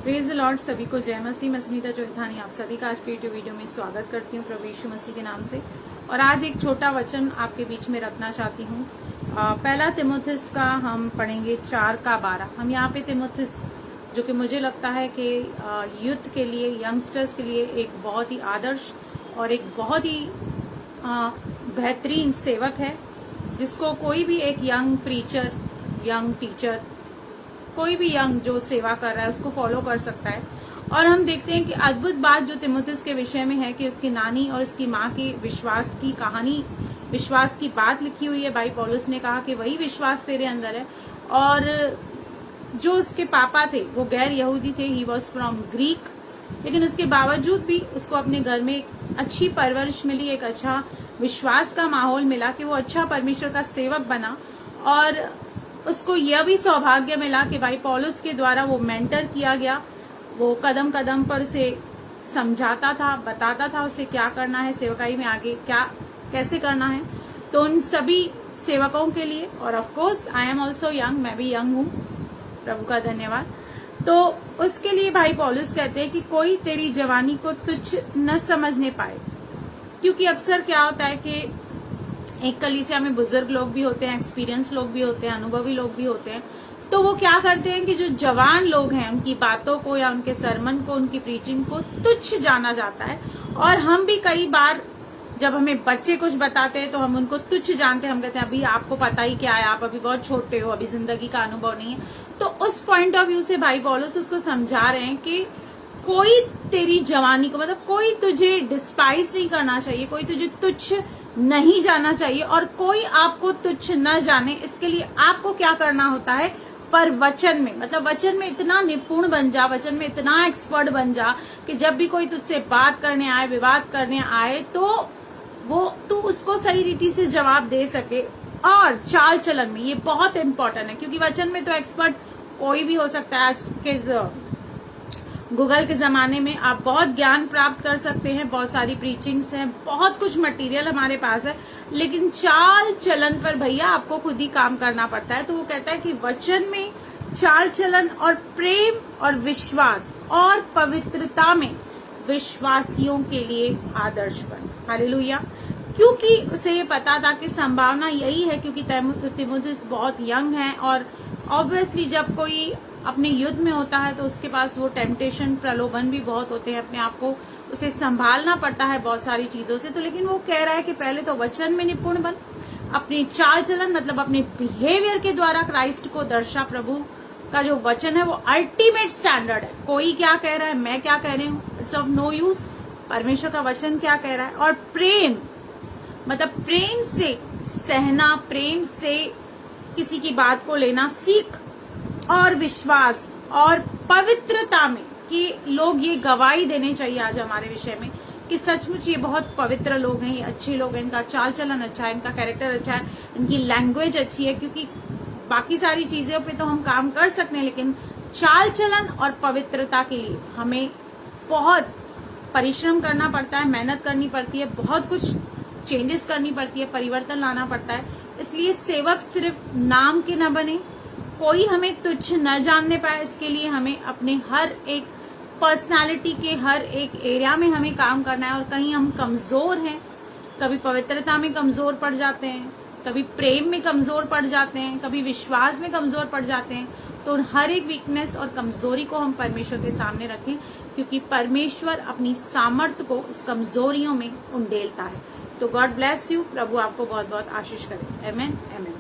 Praise the Lord. सभी को जय मसीह। मैं सुनीता चौथानी आप सभी का आज के यूट्यूब वीडियो में स्वागत करती हूँ प्रभु यीशु मसीह के नाम से। और आज एक छोटा वचन आपके बीच में रखना चाहती हूँ। पहला तिमुथियुस का हम पढ़ेंगे 4:12। हम यहाँ पे तिमुथियुस जो कि मुझे लगता है कि यूथ के लिए, यंगस्टर्स के लिए एक बहुत ही आदर्श और एक बहुत ही बेहतरीन सेवक है, जिसको कोई भी एक यंग प्रीचर, यंग टीचर, कोई भी यंग जो सेवा कर रहा है उसको फॉलो कर सकता है। और हम देखते हैं कि अद्भुत बात जो तिमुथियुस के विषय में है कि उसकी नानी और उसकी माँ के विश्वास की कहानी, विश्वास की बात लिखी हुई है। भाई पौलुस ने कहा कि वही विश्वास तेरे अंदर है। और जो उसके पापा थे वो गैर यहूदी थे, ही वॉज फ्रॉम ग्रीक, लेकिन उसके बावजूद भी उसको अपने घर में एक अच्छी परवरिश मिली, एक अच्छा विश्वास का माहौल मिला कि वो अच्छा परमेश्वर का सेवक बना। और उसको यह भी सौभाग्य मिला कि भाई पौलुस के द्वारा वो मेंटर किया गया। वो कदम कदम पर उसे समझाता था, बताता था उसे क्या करना है, सेवकाई में आगे क्या कैसे करना है। तो उन सभी सेवकों के लिए, और of course I am also young, मैं भी यंग हूँ, प्रभु का धन्यवाद। तो उसके लिए भाई पौलुस कहते हैं कि कोई तेरी जवानी को तुच्छ न समझने पाए। क्योंकि अक्सर क्या होता है कि एक कलीसिया में बुजुर्ग लोग भी होते हैं, एक्सपीरियंस लोग भी होते हैं, अनुभवी लोग भी होते हैं। तो वो क्या करते हैं कि जो जवान लोग हैं उनकी बातों को या उनके सरमन को, उनकी प्रीचिंग को तुच्छ जाना जाता है। और हम भी कई बार जब हमें बच्चे कुछ बताते हैं तो हम उनको तुच्छ जानते हैं। हम कहते हैं अभी आपको पता ही क्या है, आप अभी बहुत छोटे हो, अभी जिंदगी का अनुभव नहीं है। तो उस पॉइंट ऑफ व्यू से भाई पौलुस उसको समझा रहे हैं कि कोई तेरी जवानी को, मतलब कोई तुझे डिस्पाइज नहीं करना चाहिए, कोई तुझे तुच्छ नहीं जाना चाहिए, और कोई आपको तुच्छ न जाने। इसके लिए आपको क्या करना होता है, पर वचन में, मतलब वचन में इतना निपुण बन जा, वचन में इतना एक्सपर्ट बन जा कि जब भी कोई तुझसे बात करने आए, विवाद करने आए, तो वो तू उसको सही रीति से जवाब दे सके। और चाल चलन में ये बहुत इंपॉर्टेंट है, क्योंकि वचन में तो एक्सपर्ट कोई भी हो सकता है। आज के गूगल के जमाने में आप बहुत ज्ञान प्राप्त कर सकते हैं, बहुत सारी प्रीचिंग्स हैं, बहुत कुछ मटेरियल हमारे पास है, लेकिन चाल चलन पर भैया आपको खुद ही काम करना पड़ता है। तो वो कहता है कि वचन में चाल चलन और प्रेम और विश्वास और पवित्रता में विश्वासियों के लिए आदर्श बन। हालेलुया। क्योंकि उसे ये पता था कि संभावना यही है, क्योंकि तिमुथियुस बहुत यंग है, और ऑब्वियसली जब कोई अपने युद्ध में होता है तो उसके पास वो टेम्पटेशन, प्रलोभन भी बहुत होते हैं, अपने आप को उसे संभालना पड़ता है बहुत सारी चीजों से। तो लेकिन वो कह रहा है कि पहले तो वचन में निपुण बन, अपनी चाल चलन, मतलब अपने बिहेवियर के द्वारा क्राइस्ट को दर्शा। प्रभु का जो वचन है वो अल्टीमेट स्टैंडर्ड है। कोई क्या कह रहा है, मैं क्या कह रही हूँ, इट्स ऑफ नो यूज। परमेश्वर का वचन क्या कह रहा है। और प्रेम, मतलब प्रेम से सहना, प्रेम से किसी की बात को लेना सीख, और विश्वास और पवित्रता में, कि लोग ये गवाही देने चाहिए आज हमारे विषय में कि सचमुच ये बहुत पवित्र लोग हैं, ये अच्छे लोग हैं, इनका चाल चलन अच्छा है, इनका कैरेक्टर अच्छा है, इनकी लैंग्वेज अच्छी है। क्योंकि बाकी सारी चीजों पे तो हम काम कर सकते हैं, लेकिन चाल चलन और पवित्रता के लिए हमें बहुत परिश्रम करना पड़ता है, मेहनत करनी पड़ती है, बहुत कुछ चेंजेस करनी पड़ती है, परिवर्तन लाना पड़ता है। इसलिए सेवक सिर्फ नाम के न बने, कोई हमें तुच्छ न जानने पाए, इसके लिए हमें अपने हर एक पर्सनालिटी के हर एक एरिया में हमें काम करना है। और कहीं हम कमजोर हैं, कभी पवित्रता में कमजोर पड़ जाते हैं, कभी प्रेम में कमजोर पड़ जाते हैं, कभी विश्वास में कमजोर पड़ जाते हैं। तो हर एक वीकनेस और कमजोरी को हम परमेश्वर के सामने रखें, क्योंकि परमेश्वर अपनी सामर्थ्य को उस कमजोरियों में उंडेलता है। तो गॉड ब्लेस यू। प्रभु आपको बहुत बहुत आशीष करे। आमेन, आमेन।